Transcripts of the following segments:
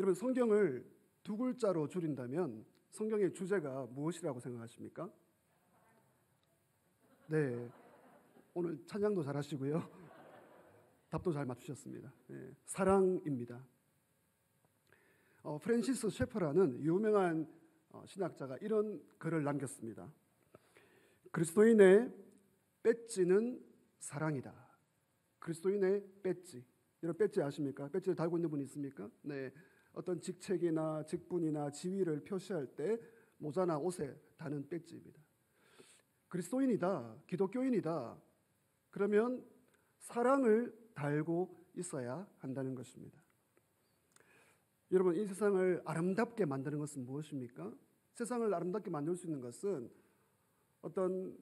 여러분, 성경을 두 글자로 줄인다면 성경의 주제가 무엇이라고 생각하십니까? 네, 오늘 찬양도 잘하시고요. 답도 잘 맞추셨습니다. 네, 사랑입니다. 프랜시스 셰퍼라는 유명한 신학자가 이런 글을 남겼습니다. 그리스도인의 배지는 사랑이다. 그리스도인의 배지. 여러분, 배지 아십니까? 배지를 달고 있는 분이 있습니까? 네, 어떤 직책이나 직분이나 지위를 표시할 때 모자나 옷에 다는 배지입니다. 그리스도인이다, 기독교인이다, 그러면 사랑을 달고 있어야 한다는 것입니다. 여러분, 이 세상을 아름답게 만드는 것은 무엇입니까? 세상을 아름답게 만들 수 있는 것은 어떤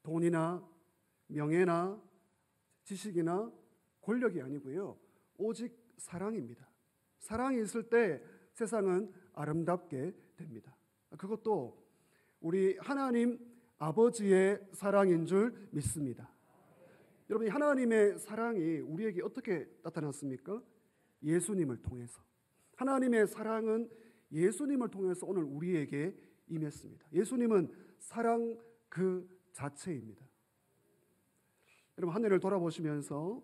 돈이나 명예나 지식이나 권력이 아니고요, 오직 사랑입니다. 사랑이 있을 때 세상은 아름답게 됩니다. 그것도 우리 하나님 아버지의 사랑인 줄 믿습니다. 여러분, 하나님의 사랑이 우리에게 어떻게 나타났습니까? 예수님을 통해서. 하나님의 사랑은 예수님을 통해서 오늘 우리에게 임했습니다. 예수님은 사랑 그 자체입니다. 여러분, 한 해를 돌아보시면서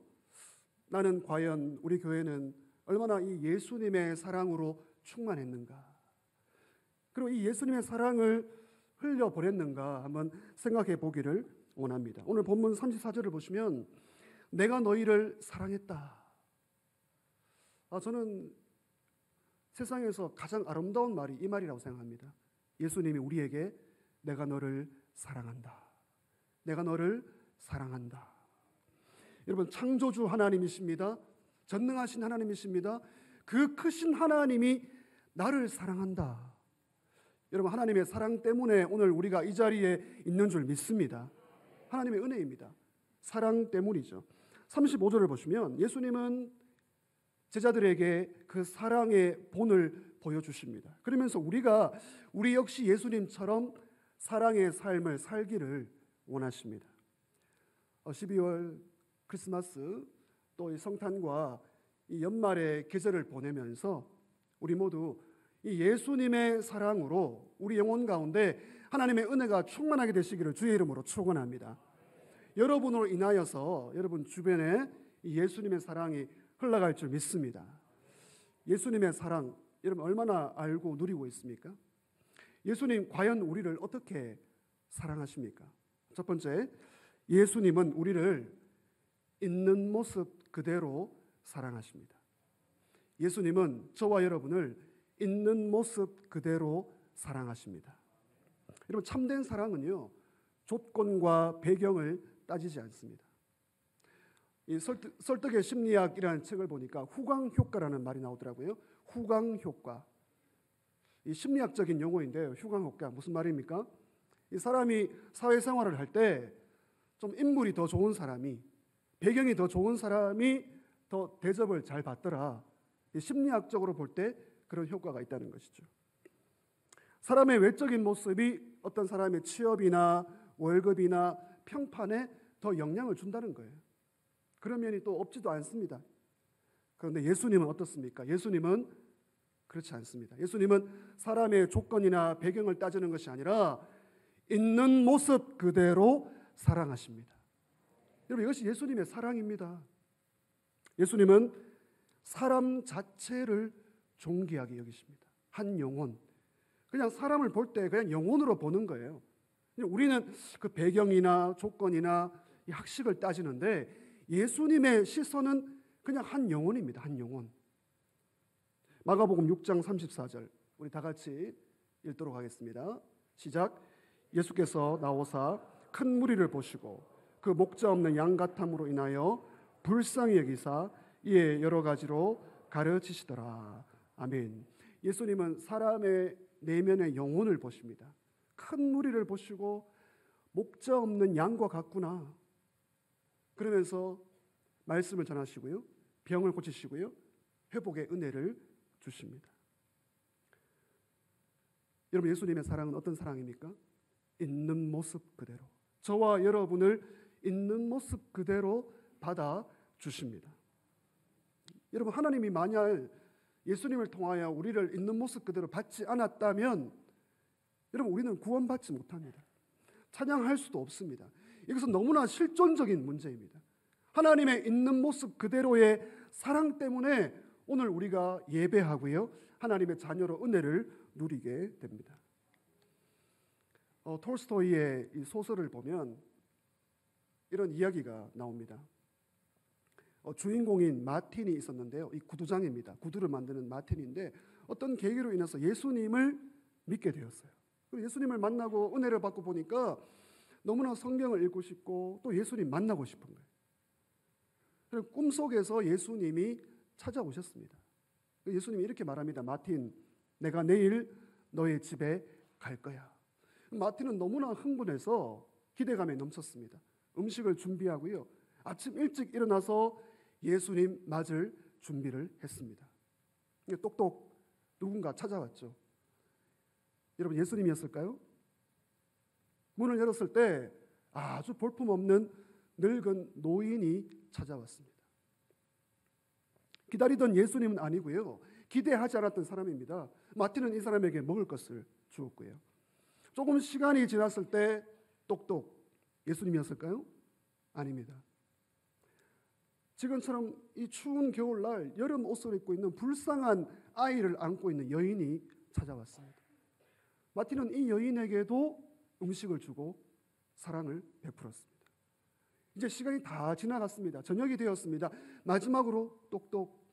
나는 과연 우리 교회는 얼마나 이 예수님의 사랑으로 충만했는가, 그리고 이 예수님의 사랑을 흘려보냈는가 한번 생각해 보기를 원합니다. 오늘 본문 34절을 보시면 내가 너희를 사랑했다. 저는 세상에서 가장 아름다운 말이 이 말이라고 생각합니다. 예수님이 우리에게 내가 너를 사랑한다, 내가 너를 사랑한다. 여러분, 창조주 하나님이십니다. 전능하신 하나님이십니다. 그 크신 하나님이 나를 사랑한다. 여러분, 하나님의 사랑 때문에 오늘 우리가 이 자리에 있는 줄 믿습니다. 하나님의 은혜입니다. 사랑 때문이죠. 35절을 보시면 예수님은 제자들에게 그 사랑의 본을 보여주십니다. 그러면서 우리 역시 예수님처럼 사랑의 삶을 살기를 원하십니다. 12월 크리스마스 또 이 성탄과 이 연말의 계절을 보내면서 우리 모두 이 예수님의 사랑으로 우리 영혼 가운데 하나님의 은혜가 충만하게 되시기를 주의 이름으로 축원합니다. 여러분으로 인하여서 여러분 주변에 이 예수님의 사랑이 흘러갈 줄 믿습니다. 예수님의 사랑, 여러분 얼마나 알고 누리고 있습니까? 예수님 과연 우리를 어떻게 사랑하십니까? 첫 번째, 예수님은 우리를 있는 모습 그대로 사랑하십니다. 예수님은 저와 여러분을 있는 모습 그대로 사랑하십니다. 여러분, 참된 사랑은요, 조건과 배경을 따지지 않습니다. 이 설득의 심리학이라는 책을 보니까 후광효과라는 말이 나오더라고요. 후광효과. 이 심리학적인 용어인데요. 후광효과 무슨 말입니까? 이 사람이 사회생활을 할 때 좀 인물이 더 좋은 사람이, 배경이 더 좋은 사람이 더 대접을 잘 받더라. 심리학적으로 볼 때 그런 효과가 있다는 것이죠. 사람의 외적인 모습이 어떤 사람의 취업이나 월급이나 평판에 더 영향을 준다는 거예요. 그런 면이 또 없지도 않습니다. 그런데 예수님은 어떻습니까? 예수님은 그렇지 않습니다. 예수님은 사람의 조건이나 배경을 따지는 것이 아니라 있는 모습 그대로 사랑하십니다. 여러분, 이것이 예수님의 사랑입니다. 예수님은 사람 자체를 존귀하게 여기십니다. 한 영혼. 그냥 사람을 볼 때 그냥 영혼으로 보는 거예요. 우리는 그 배경이나 조건이나 학식을 따지는데 예수님의 시선은 그냥 한 영혼입니다. 한 영혼. 마가복음 6장 34절 우리 다 같이 읽도록 하겠습니다. 시작. 예수께서 나오사 큰 무리를 보시고 그 목자 없는 양 같음으로 인하여 불쌍히 여기사 이에 여러 가지로 가르치시더라. 아멘. 예수님은 사람의 내면의 영혼을 보십니다. 큰 무리를 보시고 목자 없는 양과 같구나. 그러면서 말씀을 전하시고요, 병을 고치시고요, 회복의 은혜를 주십니다. 여러분, 예수님의 사랑은 어떤 사랑입니까? 있는 모습 그대로, 저와 여러분을 있는 모습 그대로 받아 주십니다. 여러분, 하나님이 만약 예수님을 통하여 우리를 있는 모습 그대로 받지 않았다면 여러분 우리는 구원받지 못합니다. 찬양할 수도 없습니다. 이것은 너무나 실존적인 문제입니다. 하나님의 있는 모습 그대로의 사랑 때문에 오늘 우리가 예배하고요, 하나님의 자녀로 은혜를 누리게 됩니다. 톨스토이의 이 소설을 보면 이런 이야기가 나옵니다. 주인공인 마틴이 있었는데요. 이 구두장입니다. 구두를 만드는 마틴인데 어떤 계기로 인해서 예수님을 믿게 되었어요. 예수님을 만나고 은혜를 받고 보니까 너무나 성경을 읽고 싶고 또 예수님 만나고 싶은 거예요. 그래서 꿈속에서 예수님이 찾아오셨습니다. 예수님이 이렇게 말합니다. 마틴, 내가 내일 너의 집에 갈 거야. 마틴은 너무나 흥분해서 기대감에 넘쳤습니다. 음식을 준비하고요, 아침 일찍 일어나서 예수님 맞을 준비를 했습니다. 똑똑 누군가 찾아왔죠. 여러분, 예수님이었을까요? 문을 열었을 때 아주 볼품없는 늙은 노인이 찾아왔습니다. 기다리던 예수님은 아니고요, 기대하지 않았던 사람입니다. 마틴은 이 사람에게 먹을 것을 주었고요. 조금 시간이 지났을 때 똑똑 예수님이었을까요? 아닙니다. 지금처럼 이 추운 겨울날 여름 옷을 입고 있는 불쌍한 아이를 안고 있는 여인이 찾아왔습니다. 마틴은 이 여인에게도 음식을 주고 사랑을 베풀었습니다. 이제 시간이 다 지나갔습니다. 저녁이 되었습니다. 마지막으로 똑똑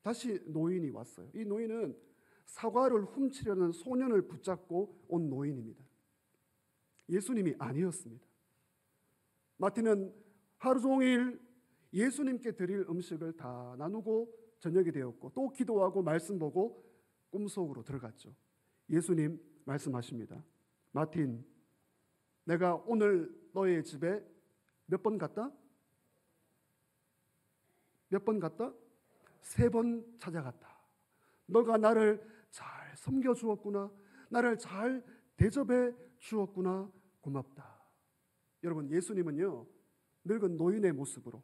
다시 노인이 왔어요. 이 노인은 사과를 훔치려는 소년을 붙잡고 온 노인입니다. 예수님이 아니었습니다. 마틴은 하루 종일 예수님께 드릴 음식을 다 나누고 저녁이 되었고 또 기도하고 말씀 보고 꿈속으로 들어갔죠. 예수님 말씀하십니다. 마틴, 내가 오늘 너의 집에 몇 번 갔다? 몇 번 갔다? 3번 찾아갔다. 너가 나를 잘 섬겨주었구나. 나를 잘 대접해 주었구나. 고맙다. 여러분, 예수님은요, 늙은 노인의 모습으로,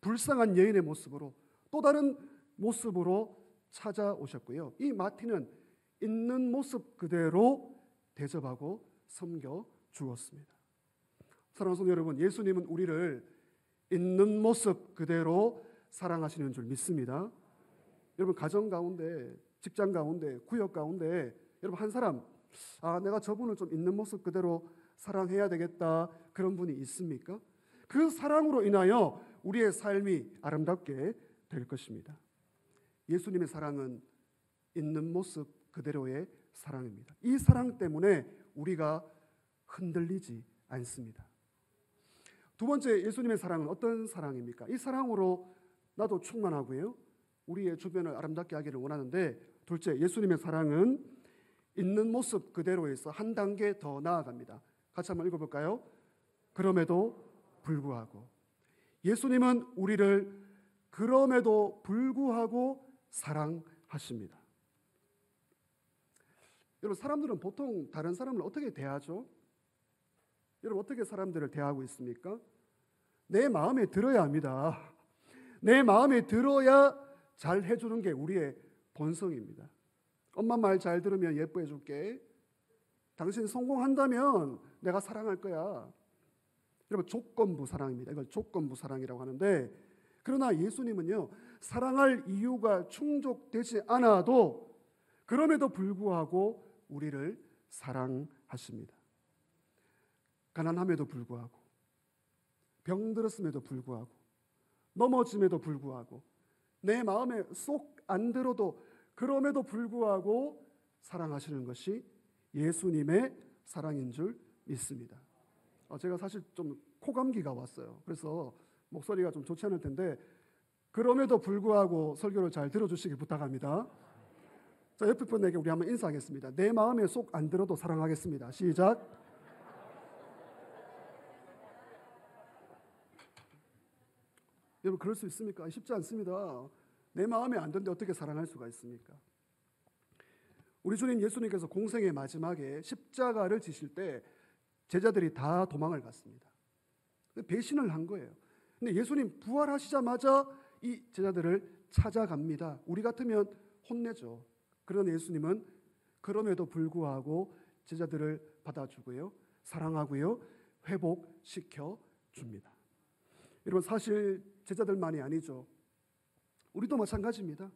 불쌍한 여인의 모습으로, 또 다른 모습으로 찾아오셨고요. 이 마틴은 있는 모습 그대로 대접하고 섬겨 주었습니다. 사랑하는 성도 여러분, 예수님은 우리를 있는 모습 그대로 사랑하시는 줄 믿습니다. 여러분, 가정 가운데, 직장 가운데, 구역 가운데 여러분 한 사람, 내가 저분을 좀 있는 모습 그대로 사랑해야 되겠다, 그런 분이 있습니까? 그 사랑으로 인하여 우리의 삶이 아름답게 될 것입니다. 예수님의 사랑은 있는 모습 그대로의 사랑입니다. 이 사랑 때문에 우리가 흔들리지 않습니다. 두 번째, 예수님의 사랑은 어떤 사랑입니까? 이 사랑으로 나도 충만하고요, 우리의 주변을 아름답게 하기를 원하는데, 둘째, 예수님의 사랑은 있는 모습 그대로에서 한 단계 더 나아갑니다. 같이 한번 읽어볼까요? 그럼에도 불구하고. 예수님은 우리를 그럼에도 불구하고 사랑하십니다. 여러분, 사람들은 보통 다른 사람을 어떻게 대하죠? 여러분, 어떻게 사람들을 대하고 있습니까? 내 마음에 들어야 합니다. 내 마음에 들어야 잘 해주는 게 우리의 본성입니다. 엄마 말 잘 들으면 예뻐해 줄게. 당신 성공한다면 내가 사랑할 거야. 여러분, 조건부 사랑입니다. 이걸 조건부 사랑이라고 하는데, 그러나 예수님은요, 사랑할 이유가 충족되지 않아도 그럼에도 불구하고 우리를 사랑하십니다. 가난함에도 불구하고, 병들었음에도 불구하고, 넘어짐에도 불구하고, 내 마음에 쏙 안 들어도 그럼에도 불구하고 사랑하시는 것이 예수님의 사랑인 줄 믿습니다. 제가 사실 좀 코감기가 왔어요. 그래서 목소리가 좀 좋지 않을 텐데 그럼에도 불구하고 설교를 잘 들어주시길 부탁합니다. 자, 옆에 분에게 우리 한번 인사하겠습니다. 내 마음에 쏙 안 들어도 사랑하겠습니다. 시작. 여러분, 그럴 수 있습니까? 쉽지 않습니다. 내 마음에 안 드는데 어떻게 사랑할 수가 있습니까? 우리 주님 예수님께서 공생의 마지막에 십자가를 지실 때 제자들이 다 도망을 갔습니다. 배신을 한 거예요. 근데 예수님 부활하시자마자 이 제자들을 찾아갑니다. 우리 같으면 혼내죠. 그러나 예수님은 그럼에도 불구하고 제자들을 받아주고요, 사랑하고요, 회복시켜 줍니다. 여러분, 사실 제자들만이 아니죠. 우리도 마찬가지입니다.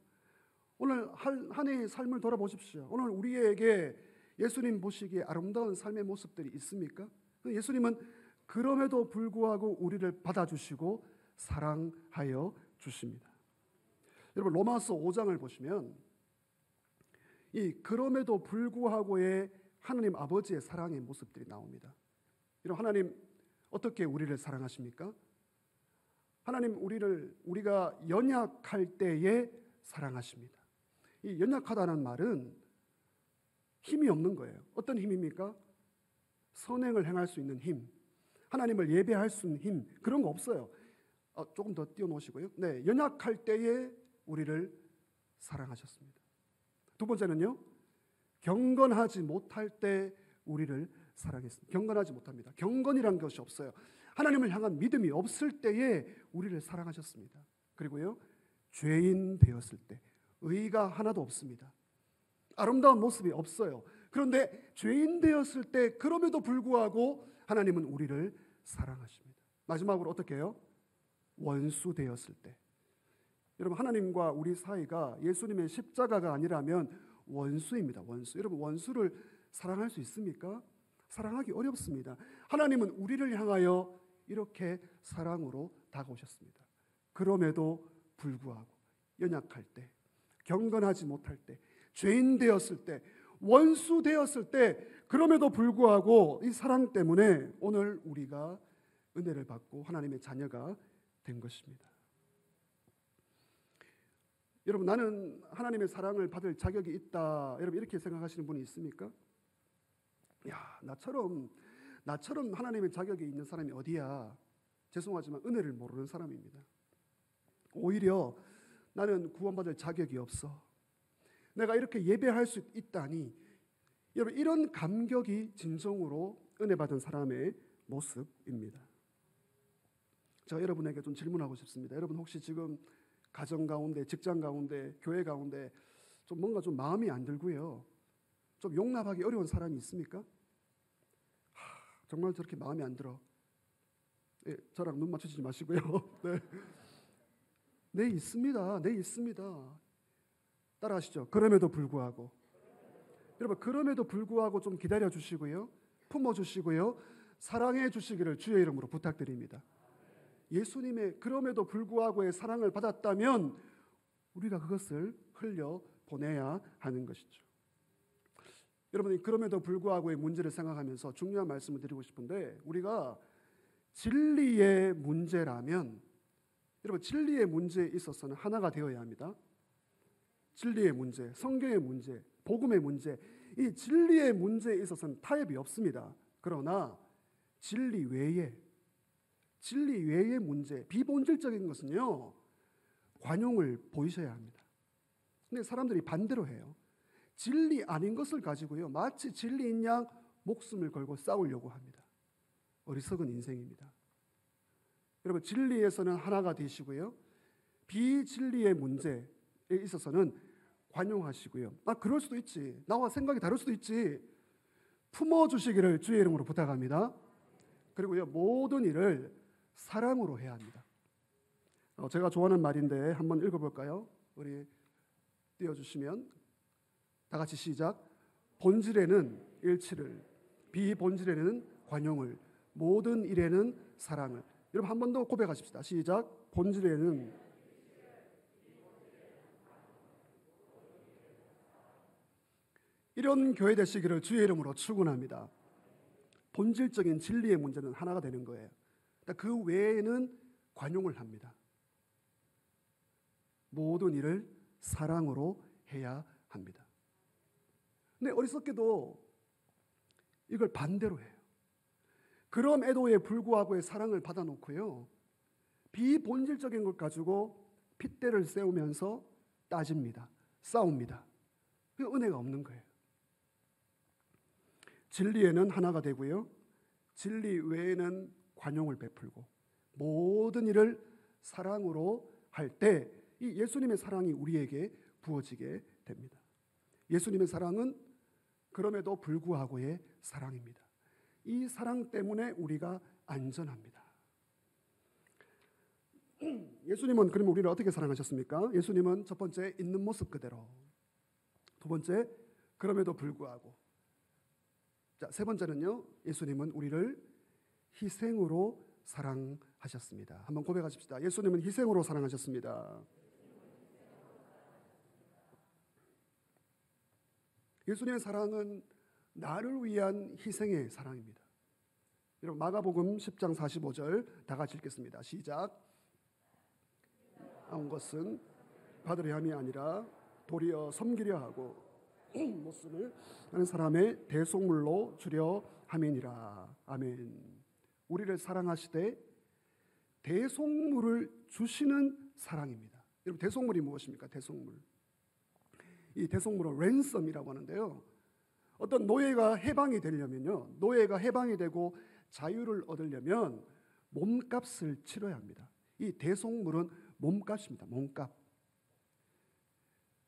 오늘 한 해의 삶을 돌아보십시오. 오늘 우리에게 예수님 보시기에 아름다운 삶의 모습들이 있습니까? 예수님은 그럼에도 불구하고 우리를 받아주시고 사랑하여 주십니다. 여러분, 로마서 5장을 보시면 이 그럼에도 불구하고의 하나님 아버지의 사랑의 모습들이 나옵니다. 여러분, 하나님 어떻게 우리를 사랑하십니까? 하나님 우리가 연약할 때에 사랑하십니다. 이 연약하다는 말은 힘이 없는 거예요. 어떤 힘입니까? 선행을 행할 수 있는 힘, 하나님을 예배할 수 있는 힘, 그런 거 없어요. 조금 더 띄워놓으시고요. 네, 연약할 때에 우리를 사랑하셨습니다. 두 번째는요, 경건하지 못할 때 우리를 사랑했습니다. 경건하지 못합니다. 경건이란 것이 없어요. 하나님을 향한 믿음이 없을 때에 우리를 사랑하셨습니다. 그리고요, 죄인 되었을 때 의가 하나도 없습니다. 아름다운 모습이 없어요. 그런데 죄인 되었을 때 그럼에도 불구하고 하나님은 우리를 사랑하십니다. 마지막으로 어떻게 해요? 원수 되었을 때. 여러분, 하나님과 우리 사이가 예수님의 십자가가 아니라면 원수입니다. 원수. 여러분, 원수를 사랑할 수 있습니까? 사랑하기 어렵습니다. 하나님은 우리를 향하여 이렇게 사랑으로 다가오셨습니다. 그럼에도 불구하고 연약할 때, 경건하지 못할 때, 죄인 되었을 때, 원수 되었을 때, 그럼에도 불구하고 이 사랑 때문에 오늘 우리가 은혜를 받고 하나님의 자녀가 된 것입니다. 여러분, 나는 하나님의 사랑을 받을 자격이 있다, 여러분 이렇게 생각하시는 분이 있습니까? 야, 나처럼 하나님의 자격이 있는 사람이 어디야? 죄송하지만 은혜를 모르는 사람입니다. 오히려 나는 구원받을 자격이 없어. 내가 이렇게 예배할 수 있다니. 여러분, 이런 감격이 진정으로 은혜 받은 사람의 모습입니다. 제가 여러분에게 좀 질문하고 싶습니다. 여러분, 혹시 지금 가정 가운데, 직장 가운데, 교회 가운데 좀 뭔가 좀 마음이 안 들고요, 좀 용납하기 어려운 사람이 있습니까? 정말 저렇게 마음이 안 들어. 예, 저랑 눈 맞추지 마시고요. 네. 네, 있습니다. 네, 있습니다. 따라하시죠. 그럼에도 불구하고. 여러분, 그럼에도 불구하고 좀 기다려 주시고요, 품어 주시고요, 사랑해 주시기를 주의 이름으로 부탁드립니다. 예수님의 그럼에도 불구하고의 사랑을 받았다면 우리가 그것을 흘려 보내야 하는 것이죠. 여러분, 그럼에도 불구하고의 문제를 생각하면서 중요한 말씀을 드리고 싶은데, 우리가 진리의 문제라면, 여러분, 진리의 문제에 있어서는 하나가 되어야 합니다. 진리의 문제, 성경의 문제, 복음의 문제, 이 진리의 문제에 있어서는 타협이 없습니다. 그러나 진리 외의 문제, 비본질적인 것은요, 관용을 보이셔야 합니다. 근데 사람들이 반대로 해요. 진리 아닌 것을 가지고요, 마치 진리인 양 목숨을 걸고 싸우려고 합니다. 어리석은 인생입니다. 여러분, 진리에서는 하나가 되시고요, 비진리의 문제에 있어서는 관용하시고요. 그럴 수도 있지, 나와 생각이 다를 수도 있지, 품어주시기를 주의 이름으로 부탁합니다. 그리고요, 모든 일을 사랑으로 해야 합니다. 제가 좋아하는 말인데 한번 읽어볼까요? 우리 띄워주시면 다 같이 시작. 본질에는 일치를, 비본질에는 관용을, 모든 일에는 사랑을. 여러분, 한 번 더 고백하십시다. 시작. 본질에는, 이런 교회 되시기를 주의 이름으로 축원합니다. 본질적인 진리의 문제는 하나가 되는 거예요. 그 외에는 관용을 합니다. 모든 일을 사랑으로 해야 합니다. 근데 어리석게도 이걸 반대로 해요. 그럼에도에 불구하고의 사랑을 받아놓고요, 비본질적인 것 가지고 핏대를 세우면서 따집니다. 싸웁니다. 그 은혜가 없는 거예요. 진리에는 하나가 되고요, 진리 외에는 관용을 베풀고 모든 일을 사랑으로 할 때 이 예수님의 사랑이 우리에게 부어지게 됩니다. 예수님의 사랑은 그럼에도 불구하고의 사랑입니다. 이 사랑 때문에 우리가 안전합니다. 예수님은 그러면 우리를 어떻게 사랑하셨습니까? 예수님은 첫 번째 있는 모습 그대로, 두 번째 그럼에도 불구하고, 자, 세 번째는요, 예수님은 우리를 희생으로 사랑하셨습니다. 한번 고백하십시다. 예수님은 희생으로 사랑하셨습니다. 예수님의 사랑은 나를 위한 희생의 사랑입니다. 여러분 마가복음 10장 45절 다 같이 읽겠습니다. 시작. 온 것은 받으려 함이 아니라 도리어 섬기려 하고 목숨을 다른 사람의 대속물로 주려 함이니라. 아멘. 우리를 사랑하시되 대속물을 주시는 사랑입니다. 여러분 대속물이 무엇입니까? 대속물. 이 대속물은 랜섬이라고 하는데요. 어떤 노예가 해방이 되려면요, 노예가 해방이 되고 자유를 얻으려면 몸값을 치러야 합니다. 이 대속물은 몸값입니다. 몸값.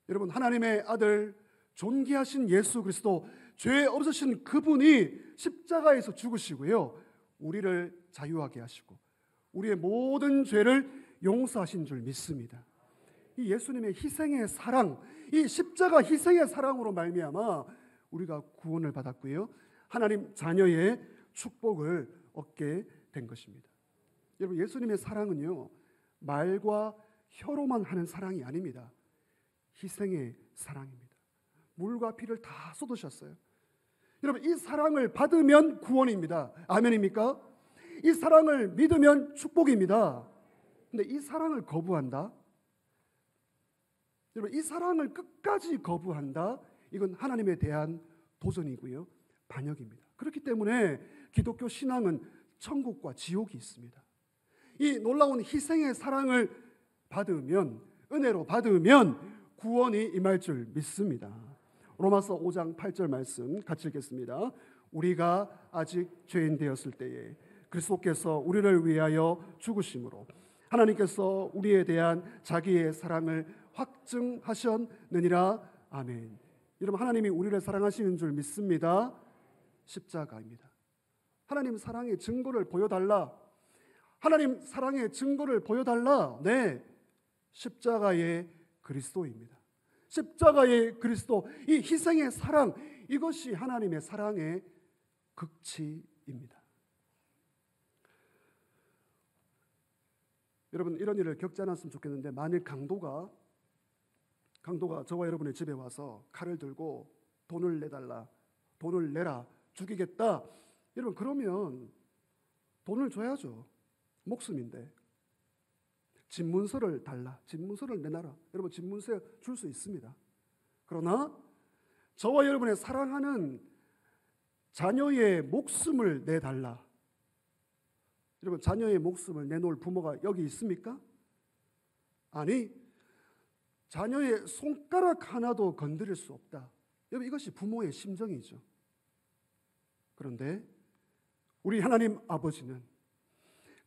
여러분 하나님의 아들 존귀하신 예수 그리스도, 죄 없으신 그분이 십자가에서 죽으시고요, 우리를 자유하게 하시고 우리의 모든 죄를 용서하신 줄 믿습니다. 이 예수님의 희생의 사랑, 이 십자가 희생의 사랑으로 말미암아 우리가 구원을 받았고요, 하나님 자녀의 축복을 얻게 된 것입니다. 여러분 예수님의 사랑은요, 말과 혀로만 하는 사랑이 아닙니다. 희생의 사랑입니다. 물과 피를 다 쏟으셨어요. 여러분 이 사랑을 받으면 구원입니다. 아멘입니까? 이 사랑을 믿으면 축복입니다. 근데 이 사랑을 거부한다? 여러분 이 사랑을 끝까지 거부한다? 이건 하나님에 대한 도전이고요, 반역입니다. 그렇기 때문에 기독교 신앙은 천국과 지옥이 있습니다. 이 놀라운 희생의 사랑을 받으면, 은혜로 받으면 구원이 임할 줄 믿습니다. 로마서 5장 8절 말씀 같이 읽겠습니다. 우리가 아직 죄인 되었을 때에 그리스도께서 우리를 위하여 죽으심으로 하나님께서 우리에 대한 자기의 사랑을 확증하셨느니라. 아멘. 여러분 하나님이 우리를 사랑하시는 줄 믿습니다. 십자가입니다. 하나님 사랑의 증거를 보여달라. 하나님 사랑의 증거를 보여달라. 네, 십자가의 그리스도입니다. 십자가의 그리스도, 이 희생의 사랑, 이것이 하나님의 사랑의 극치입니다. 여러분 이런 일을 겪지 않았으면 좋겠는데, 만일 강도가 저와 여러분의 집에 와서 칼을 들고 돈을 내달라, 돈을 내라, 죽이겠다, 여러분 그러면 돈을 줘야죠. 목숨인데. 집문서를 달라, 집문서를 내놔라, 여러분 집문서 줄 수 있습니다. 그러나 저와 여러분의 사랑하는 자녀의 목숨을 내달라, 여러분 자녀의 목숨을 내놓을 부모가 여기 있습니까? 아니, 자녀의 손가락 하나도 건드릴 수 없다. 여러분 이것이 부모의 심정이죠. 그런데 우리 하나님 아버지는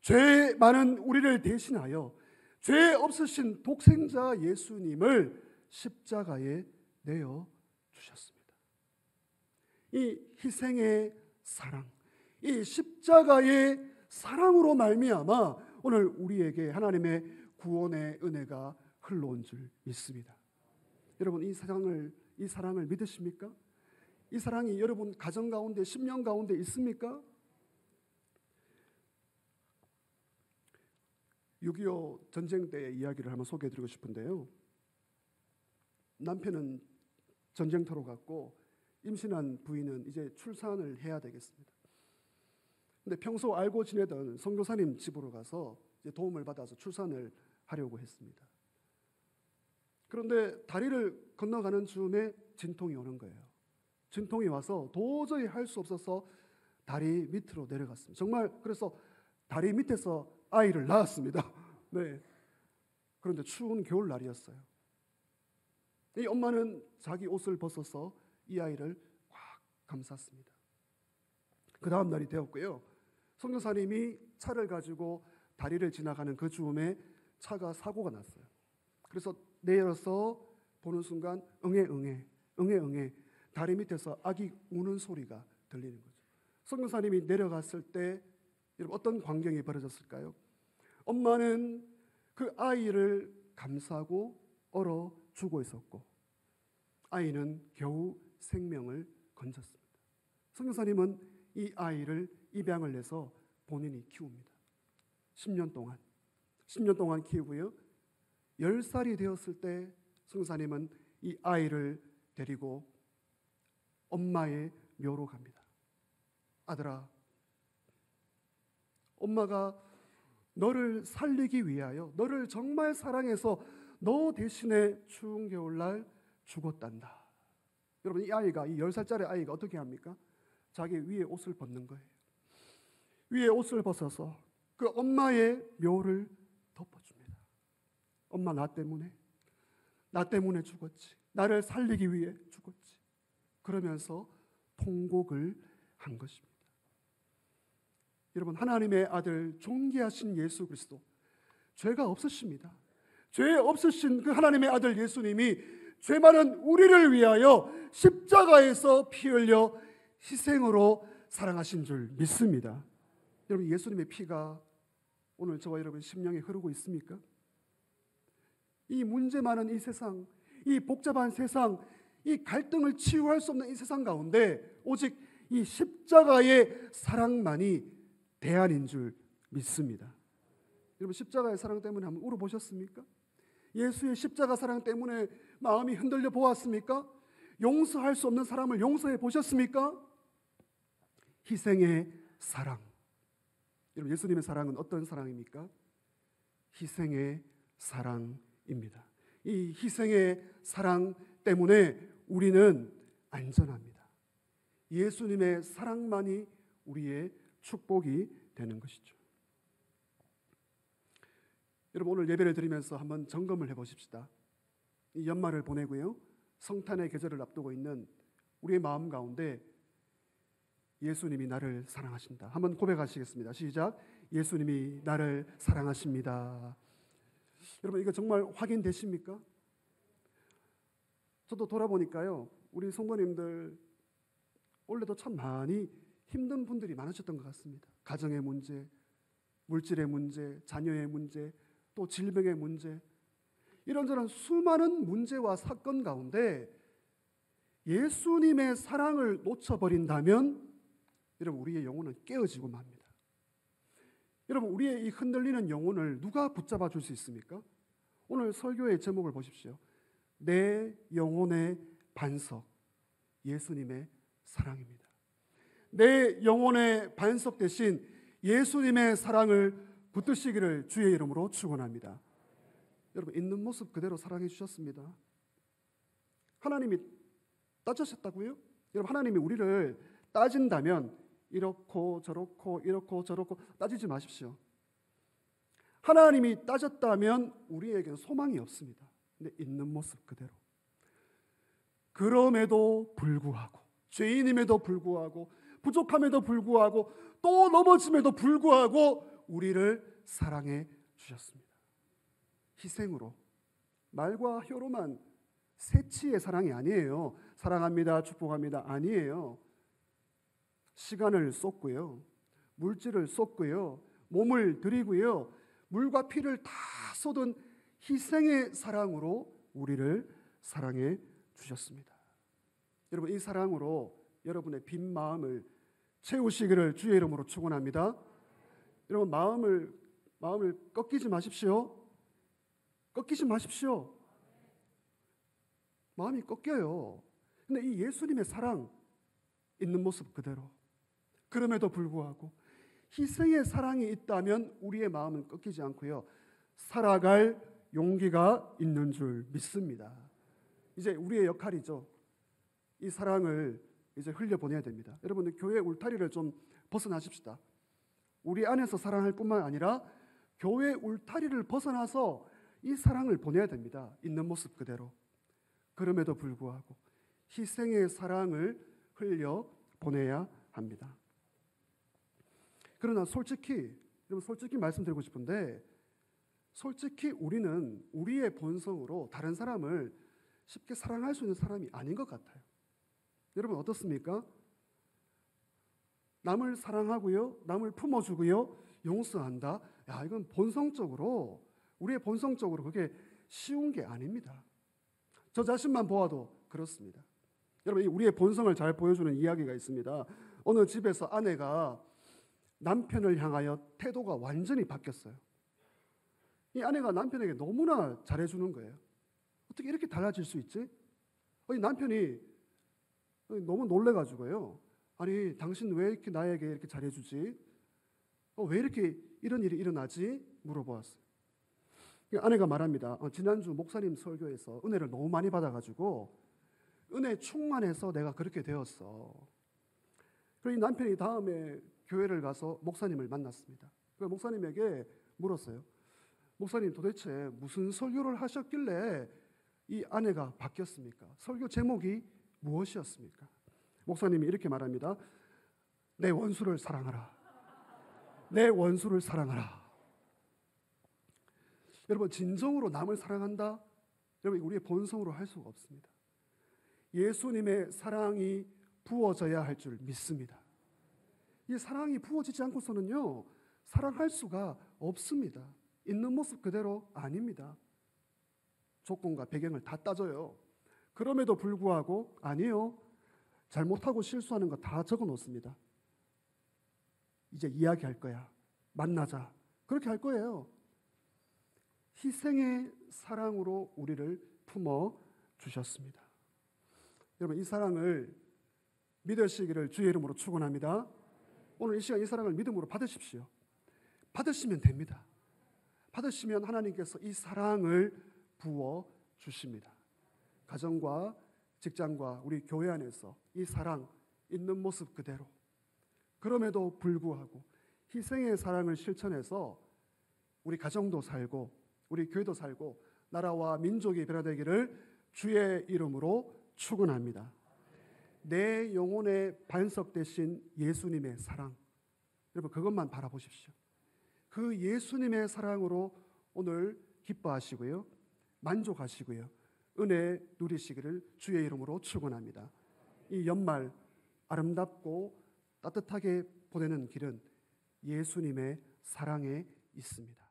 죄 많은 우리를 대신하여 죄 없으신 독생자 예수님을 십자가에 내어 주셨습니다. 이 희생의 사랑, 이 십자가의 사랑으로 말미암아 오늘 우리에게 하나님의 구원의 은혜가 흘러온 줄 믿습니다. 여러분 이 사랑을 믿으십니까? 이 사랑이 여러분 가정 가운데, 심령 가운데 있습니까? 6.25 전쟁 때의 이야기를 한번 소개해드리고 싶은데요. 남편은 전쟁터로 갔고 임신한 부인은 이제 출산을 해야 되겠습니다. 근데 평소 알고 지내던 선교사님 집으로 가서 이제 도움을 받아서 출산을 하려고 했습니다. 그런데 다리를 건너가는 즈음에 진통이 오는 거예요. 진통이 와서 도저히 할 수 없어서 다리 밑으로 내려갔습니다. 정말 그래서 다리 밑에서 아이를 낳았습니다. 네. 그런데 추운 겨울날이었어요. 이 엄마는 자기 옷을 벗어서 이 아이를 꽉 감쌌습니다. 그 다음 날이 되었고요. 선교사님이 차를 가지고 다리를 지나가는 그 즈음에 차가 사고가 났어요. 그래서 내려서 보는 순간 응애 다리 밑에서 아기 우는 소리가 들리는 거죠. 선교사님이 내려갔을 때 여러분 어떤 광경이 벌어졌을까요? 엄마는 그 아이를 감싸고 얼어 죽어 있었고 아이는 겨우 생명을 건졌습니다. 선교사님은 이 아이를 입양을 해서 본인이 키웁니다. 10년 동안 키우고요. 10살이 되었을 때 선교사님은 이 아이를 데리고 엄마의 묘로 갑니다. 아들아, 엄마가 너를 살리기 위하여 너를 정말 사랑해서 너 대신에 추운 겨울날 죽었단다. 여러분 이 10살짜리 아이가 어떻게 합니까? 자기 위에 옷을 벗는 거예요. 위에 옷을 벗어서 그 엄마의 묘를 덮어줍니다. 엄마 나 때문에 죽었지. 나를 살리기 위해 죽었지. 그러면서 통곡을 한 것입니다. 여러분 하나님의 아들 존귀하신 예수 그리스도 죄가 없으십니다. 죄 없으신 그 하나님의 아들 예수님이 죄 많은 우리를 위하여 십자가에서 피 흘려 희생으로 사랑하신 줄 믿습니다. 여러분 예수님의 피가 오늘 저와 여러분 심령에 흐르고 있습니까? 이 문제 많은 이 세상, 이 복잡한 세상, 이 갈등을 치유할 수 없는 이 세상 가운데 오직 이 십자가의 사랑만이 대안인 줄 믿습니다. 여러분 십자가의 사랑 때문에 한번 울어보셨습니까? 예수의 십자가 사랑 때문에 마음이 흔들려 보았습니까? 용서할 수 없는 사람을 용서해 보셨습니까? 희생의 사랑. 여러분 예수님의 사랑은 어떤 사랑입니까? 희생의 사랑입니다. 이 희생의 사랑 때문에 우리는 안전합니다. 예수님의 사랑만이 우리의 축복이 되는 것이죠. 여러분 오늘 예배를 드리면서 한번 점검을 해보십시다. 이 연말을 보내고요. 성탄의 계절을 앞두고 있는 우리의 마음 가운데 예수님이 나를 사랑하신다. 한번 고백하시겠습니다. 시작. 예수님이 나를 사랑하십니다. 여러분 이거 정말 확인되십니까? 저도 돌아보니까요. 우리 성도님들 원래도 참 많이 힘든 분들이 많으셨던 것 같습니다. 가정의 문제, 물질의 문제, 자녀의 문제, 또 질병의 문제, 이런저런 수많은 문제와 사건 가운데 예수님의 사랑을 놓쳐버린다면 여러분 우리의 영혼은 깨어지고 맙니다. 여러분 우리의 이 흔들리는 영혼을 누가 붙잡아 줄 수 있습니까? 오늘 설교의 제목을 보십시오. 내 영혼의 반석, 예수님의 사랑입니다. 내 영혼의 반석 대신 예수님의 사랑을 붙드시기를 주의 이름으로 축원합니다. 여러분 있는 모습 그대로 사랑해 주셨습니다. 하나님이 따지셨다고요? 여러분 하나님이 우리를 따진다면 이렇고 저렇고 따지지 마십시오. 하나님이 따졌다면 우리에게는 소망이 없습니다. 근데 있는 모습 그대로, 그럼에도 불구하고, 죄인임에도 불구하고, 부족함에도 불구하고, 또 넘어짐에도 불구하고 우리를 사랑해 주셨습니다. 희생으로, 말과 혀로만 세치의 사랑이 아니에요. 사랑합니다, 축복합니다 아니에요. 시간을 쏟고요, 물질을 쏟고요, 몸을 드리고요, 물과 피를 다 쏟은 희생의 사랑으로 우리를 사랑해 주셨습니다. 여러분 이 사랑으로 여러분의 빈 마음을 채우시기를 주의 이름으로 축원합니다. 여러분 마음을 꺾이지 마십시오. 꺾이지 마십시오. 마음이 꺾여요. 근데 이 예수님의 사랑 있는 모습 그대로, 그럼에도 불구하고 희생의 사랑이 있다면 우리의 마음은 꺾이지 않고요, 살아갈 용기가 있는 줄 믿습니다. 이제 우리의 역할이죠. 이 사랑을 이제 흘려보내야 됩니다. 여러분들 교회 울타리를 좀 벗어나십시다. 우리 안에서 사랑할 뿐만 아니라 교회 울타리를 벗어나서 이 사랑을 보내야 됩니다. 있는 모습 그대로, 그럼에도 불구하고 희생의 사랑을 흘려보내야 합니다. 그러나 솔직히 말씀드리고 싶은데 솔직히 우리는 우리의 본성으로 다른 사람을 쉽게 사랑할 수 있는 사람이 아닌 것 같아요. 여러분 어떻습니까? 남을 사랑하고요, 남을 품어주고요, 용서한다. 야, 이건 본성적으로, 우리의 본성적으로 그게 쉬운 게 아닙니다. 저 자신만 보아도 그렇습니다. 여러분, 우리의 본성을 잘 보여주는 이야기가 있습니다. 어느 집에서 아내가 남편을 향하여 태도가 완전히 바뀌었어요. 이 아내가 남편에게 너무나 잘해주는 거예요. 어떻게 이렇게 달라질 수 있지? 이 남편이 너무 놀래가지고요. 아니, 당신 왜 이렇게 나에게 이렇게 잘해주지? 왜 이렇게 이런 일이 일어나지? 물어보았어요. 아내가 말합니다. 지난주 목사님 설교에서 은혜를 너무 많이 받아가지고 은혜 충만해서 내가 그렇게 되었어. 그리고 이 남편이 다음에 교회를 가서 목사님을 만났습니다. 그래서 목사님에게 물었어요. 목사님, 도대체 무슨 설교를 하셨길래 이 아내가 바뀌었습니까? 설교 제목이 무엇이었습니까? 목사님이 이렇게 말합니다. 내 원수를 사랑하라. 내 원수를 사랑하라. 여러분, 진정으로 남을 사랑한다? 여러분, 우리의 본성으로 할 수가 없습니다. 예수님의 사랑이 부어져야 할 줄 믿습니다. 이 사랑이 부어지지 않고서는요, 사랑할 수가 없습니다. 있는 모습 그대로 아닙니다. 조건과 배경을 다 따져요. 그럼에도 불구하고 아니요, 잘못하고 실수하는 거 다 적어 놓습니다. 이제 이야기할 거야. 만나자. 그렇게 할 거예요. 희생의 사랑으로 우리를 품어 주셨습니다. 여러분, 이 사랑을 믿으시기를 주의 이름으로 축원합니다. 오늘 이 시간 이 사랑을 믿음으로 받으십시오. 받으시면 됩니다. 받으시면 하나님께서 이 사랑을 부어 주십니다. 가정과 직장과 우리 교회 안에서 이 사랑 있는 모습 그대로, 그럼에도 불구하고 희생의 사랑을 실천해서 우리 가정도 살고 우리 교회도 살고 나라와 민족이 변화되기를 주의 이름으로 축원합니다. 내 영혼의 반석 되신 예수님의 사랑, 여러분 그것만 바라보십시오. 그 예수님의 사랑으로 오늘 기뻐하시고요, 만족하시고요, 은혜 누리시기를 주의 이름으로 축원합니다. 이 연말 아름답고 따뜻하게 보내는 길은 예수님의 사랑에 있습니다.